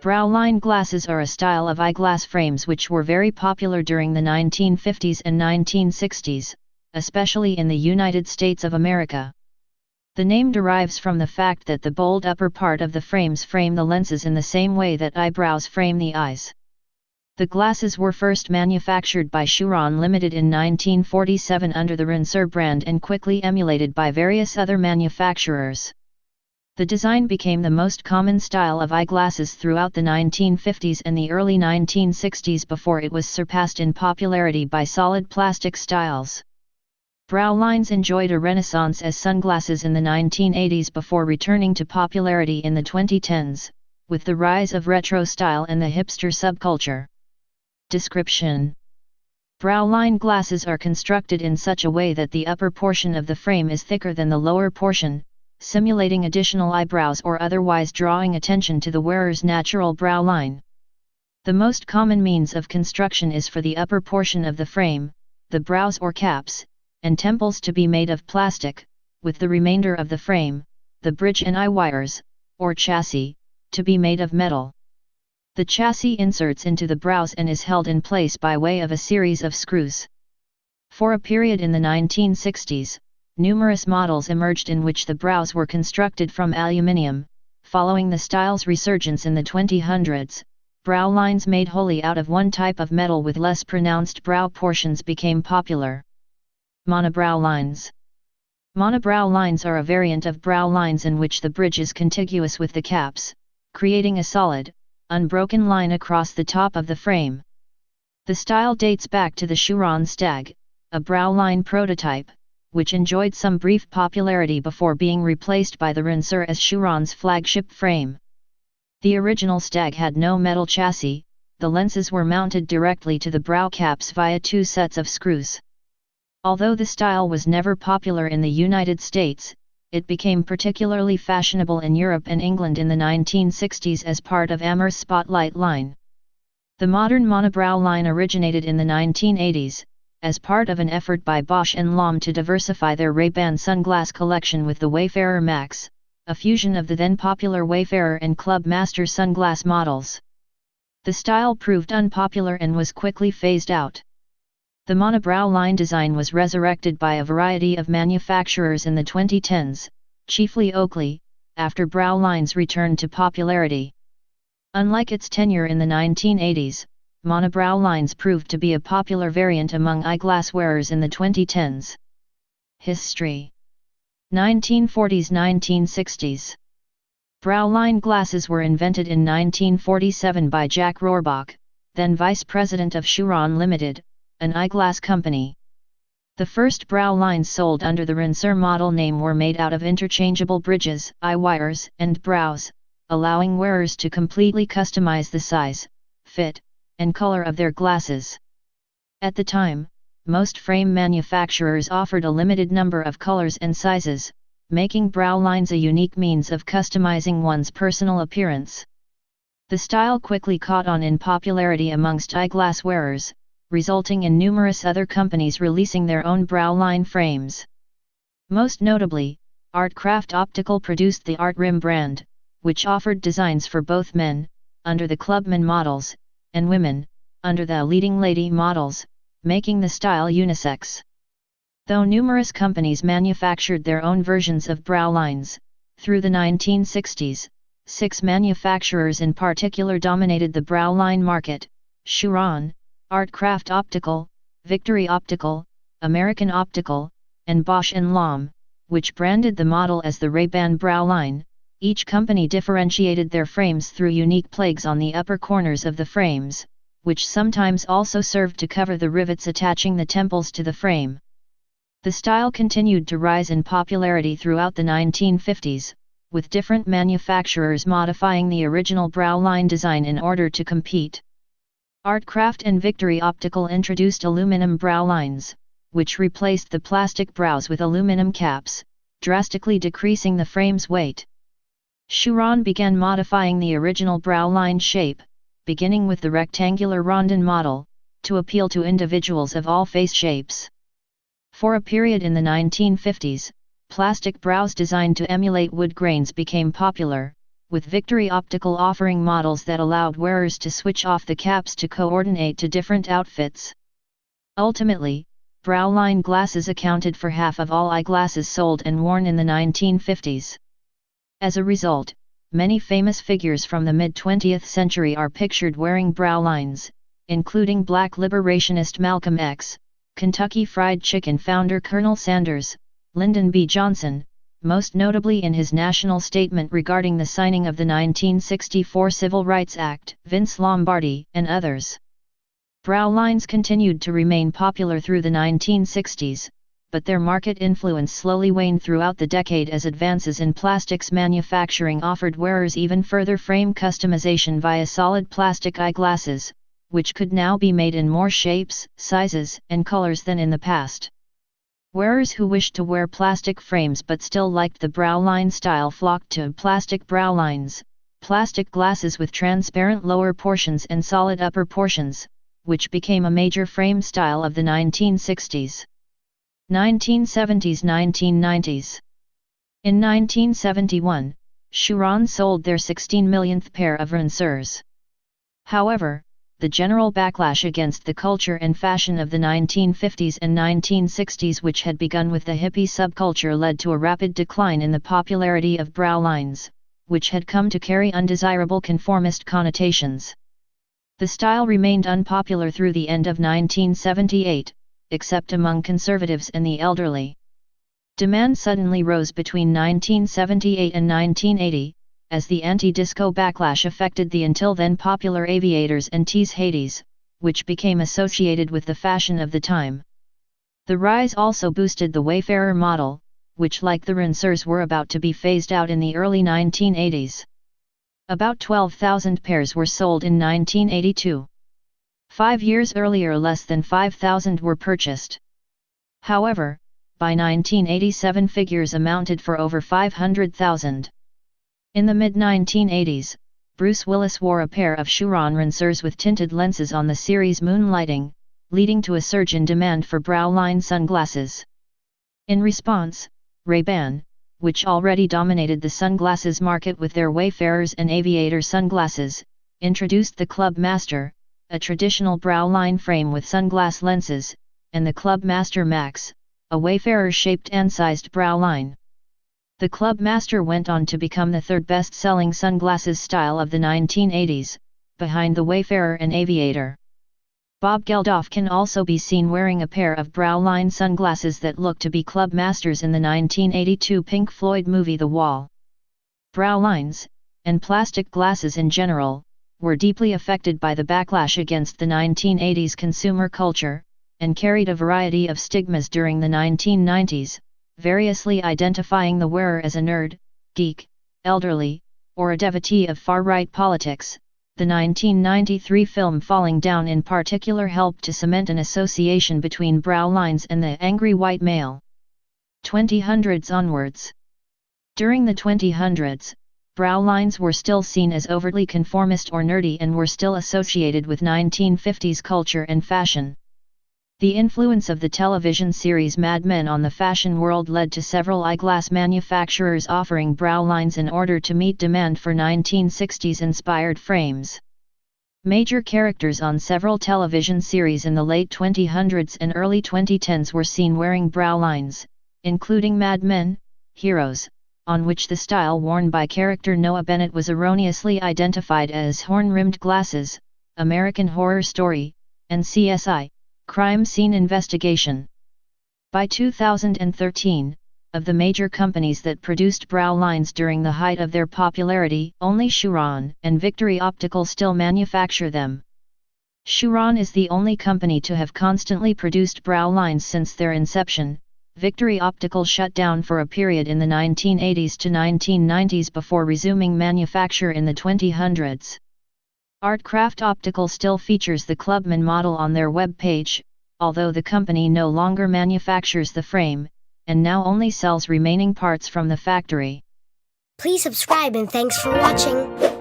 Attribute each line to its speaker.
Speaker 1: Browline glasses are a style of eyeglass frames which were very popular during the 1950s and 1960s, especially in the United States of America. The name derives from the fact that the bold upper part of the frames frame the lenses in the same way that eyebrows frame the eyes. The glasses were first manufactured by Churon Limited in 1947 under the Rincer brand and quickly emulated by various other manufacturers. The design became the most common style of eyeglasses throughout the 1950s and the early 1960s before it was surpassed in popularity by solid plastic styles. Browlines enjoyed a renaissance as sunglasses in the 1980s before returning to popularity in the 2010s, with the rise of retro style and the hipster subculture. Description: Browline glasses are constructed in such a way that the upper portion of the frame is thicker than the lower portion, simulating additional eyebrows or otherwise drawing attention to the wearer's natural brow line. The most common means of construction is for the upper portion of the frame, the brows or caps, and temples to be made of plastic, with the remainder of the frame, the bridge and eye wires, or chassis, to be made of metal. The chassis inserts into the brows and is held in place by way of a series of screws. For a period in the 1960s, numerous models emerged in which the brows were constructed from aluminium. Following the style's resurgence in the 2000s, brow lines made wholly out of one type of metal with less pronounced brow portions became popular. Monobrow lines. Monobrow lines are a variant of brow lines in which the bridge is contiguous with the caps, creating a solid, unbroken line across the top of the frame. The style dates back to the Churon Stag, a brow line prototype, which enjoyed some brief popularity before being replaced by the Rincer as Churon's flagship frame. The original Stag had no metal chassis, the lenses were mounted directly to the brow caps via two sets of screws. Although the style was never popular in the United States, it became particularly fashionable in Europe and England in the 1960s as part of Amer's Spotlight line. The modern monobrow line originated in the 1980s, as part of an effort by Bosch and Lomb to diversify their Ray-Ban sunglass collection with the Wayfarer Max, a fusion of the then popular Wayfarer and Club Master sunglass models. The style proved unpopular and was quickly phased out. The monobrow line design was resurrected by a variety of manufacturers in the 2010s, chiefly Oakley, after brow lines returned to popularity. Unlike its tenure in the 1980s, monobrow lines proved to be a popular variant among eyeglass wearers in the 2010s. History: 1940s–1960s. Browline glasses were invented in 1947 by Jack Rohrbach, then vice president of Churon Limited, an eyeglass company. The first brow lines sold under the Rincer model name were made out of interchangeable bridges, eye wires, and brows, allowing wearers to completely customize the size, fit, and color of their glasses. At the time, most frame manufacturers offered a limited number of colors and sizes, making brow lines a unique means of customizing one's personal appearance. The style quickly caught on in popularity amongst eyeglass wearers, resulting in numerous other companies releasing their own brow line frames. Most notably, Artcraft Optical produced the Art Rim brand, which offered designs for both men, under the Clubman models, and women, under the Leading Lady models, making the style unisex. Though numerous companies manufactured their own versions of brow lines, through the 1960s, 6 manufacturers in particular dominated the brow line market: Churon, Artcraft Optical, Victory Optical, American Optical, and Bosch and Lomb, which branded the model as the Ray-Ban brow line. Each company differentiated their frames through unique plaques on the upper corners of the frames, which sometimes also served to cover the rivets attaching the temples to the frame. The style continued to rise in popularity throughout the 1950s, with different manufacturers modifying the original brow line design in order to compete. Artcraft and Victory Optical introduced aluminum brow lines, which replaced the plastic brows with aluminum caps, drastically decreasing the frame's weight. Churon began modifying the original brow line shape, beginning with the rectangular rondin model, to appeal to individuals of all face shapes. For a period in the 1950s, plastic brows designed to emulate wood grains became popular, with Victory Optical offering models that allowed wearers to switch off the caps to coordinate to different outfits. Ultimately, Browline glasses accounted for half of all eyeglasses sold and worn in the 1950s. As a result, many famous figures from the mid-20th century are pictured wearing Browlines, including Black liberationist Malcolm X, Kentucky Fried Chicken founder Colonel Sanders, Lyndon B. Johnson, most notably in his national statement regarding the signing of the 1964 Civil Rights Act, Vince Lombardi, and others. Browlines continued to remain popular through the 1960s, but their market influence slowly waned throughout the decade as advances in plastics manufacturing offered wearers even further frame customization via solid plastic eyeglasses, which could now be made in more shapes, sizes, and colors than in the past. Wearers who wished to wear plastic frames but still liked the Browline style flocked to plastic Browlines, plastic glasses with transparent lower portions and solid upper portions, which became a major frame style of the 1960s. 1970s–1990s. In 1971, Shuron sold their 16 millionth pair of rincers. However, the general backlash against the culture and fashion of the 1950s and 1960s, which had begun with the hippie subculture, led to a rapid decline in the popularity of Browlines, which had come to carry undesirable conformist connotations. The style remained unpopular through the end of 1978, except among conservatives and the elderly. Demand suddenly rose between 1978 and 1980, as the anti-disco backlash affected the until then popular aviators and tees Hades, which became associated with the fashion of the time. The rise also boosted the Wayfarer model, which like the rincers were about to be phased out in the early 1980s. About 12,000 pairs were sold in 1982. 5 years earlier less than 5,000 were purchased. However, by 1987 figures amounted for over 500,000. In the mid-1980s, Bruce Willis wore a pair of Shuron rincers with tinted lenses on the series Moonlighting, leading to a surge in demand for Browline sunglasses. In response, Ray-Ban, which already dominated the sunglasses market with their Wayfarers and Aviator sunglasses, introduced the Club Master, a traditional Browline frame with sunglass lenses, and the Club Master Max, a Wayfarer-shaped and sized Browline. The Club Master went on to become the third best-selling sunglasses style of the 1980s, behind the Wayfarer and Aviator. Bob Geldof can also be seen wearing a pair of Browline sunglasses that look to be Club Masters in the 1982 Pink Floyd movie The Wall. Browlines, and plastic glasses in general, were deeply affected by the backlash against the 1980s consumer culture, and carried a variety of stigmas during the 1990s, variously identifying the wearer as a nerd, geek, elderly, or a devotee of far-right politics. The 1993 film Falling Down in particular helped to cement an association between Browlines and the angry white male. 2000s onwards. During the 2000s, Browlines were still seen as overtly conformist or nerdy and were still associated with 1950s culture and fashion. The influence of the television series Mad Men on the fashion world led to several eyeglass manufacturers offering Browlines in order to meet demand for 1960s-inspired frames. Major characters on several television series in the late 2000s and early 2010s were seen wearing Browlines, including Mad Men, Heroes, on which the style worn by character Noah Bennett was erroneously identified as horn-rimmed glasses, American Horror Story, and CSI. Crime Scene Investigation. By 2013, of the major companies that produced Browlines during the height of their popularity, only Shuron and Victory Optical still manufacture them. Shuron is the only company to have constantly produced Browlines since their inception. Victory Optical shut down for a period in the 1980s to 1990s before resuming manufacture in the 2000s. Artcraft Optical still features the Clubman model on their web page, although the company no longer manufactures the frame, and now only sells remaining parts from the factory.
Speaker 2: Please subscribe and thanks for watching.